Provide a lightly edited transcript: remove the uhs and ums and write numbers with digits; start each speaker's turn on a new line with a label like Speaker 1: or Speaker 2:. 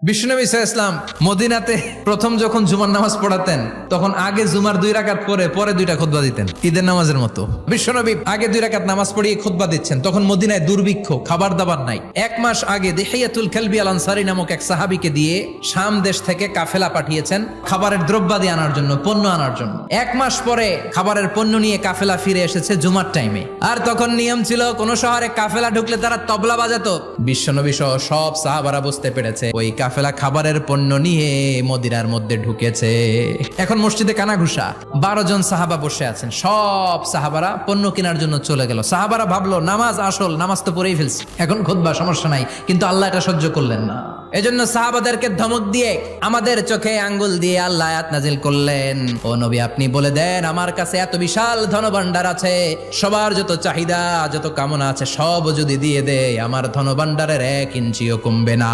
Speaker 1: বিশ্বনবী সাল্লাল্লাহু আলাইহি ওয়াসাল্লাম মদিনাতে প্রথম যখন জুমার নামাজ পড়াতেন তখন আগে জুমার 2 রাকাত পরে 2টা খুতবা দিতেন, ঈদের নামাজের মতো। বিশ্বনবী আগে 2 রাকাত নামাজ পড়িয়ে খুতবা দিচ্ছেন, তখন মদিনায় দুর্ভিক্ষ, খাবার দাবার নাই। 1 মাস আগে দিহিয়াতুল কালবি আল আনসারী নামক এক সাহাবীকে দিয়ে শাম দেশ থেকে কাফেলা পাঠিয়েছেন খাবারের দ্রব্যাদি আনার জন্য, পণ্য আনার জন্য। 1 মাস পরে খাবারের পণ্য নিয়ে কাফেলা ফিরে এসেছে জুমার টাইমে। আর তখন নিয়ম ছিল কোন শহরে কাফেলা ঢুকলে তারা তবলা বাজাতো। বিশ্বনবী সহ সব সাহাবারা বুঝতে পেরেছে ওই কাফেলা খাবারের পণ্য নিয়ে মদিনার মধ্যে ঢুকেছে। এখন মসজিদে কানাঘুষা, 12 জন সাহাবা বসে আছেন, সব সাহাবারা পণ্য কেনার জন্য চলে গেল। সাহাবারা ভাবলো নামাজ আসল, নামাজ তো পড়েই ফেলছি, এখন খুতবা সমস্যা নাই, কিন্তু আল্লাহ এটা সহ্য করলেন না। এজন্য সাহাবাদেরকে ধমক দিয়ে আমাদের চোখে আঙ্গুল দিয়ে আল্লাহ আয়াত নাজিল করলেন, ও নবী আপনি বলে দেন আমার কাছে এত বিশাল ধনভাণ্ডার আছে, সবার যত চাহিদা যত কামনা আছে সব যদি দিয়ে দেয় আমার ধনভাণ্ডারের 1 ইঞ্চিও কমবে না।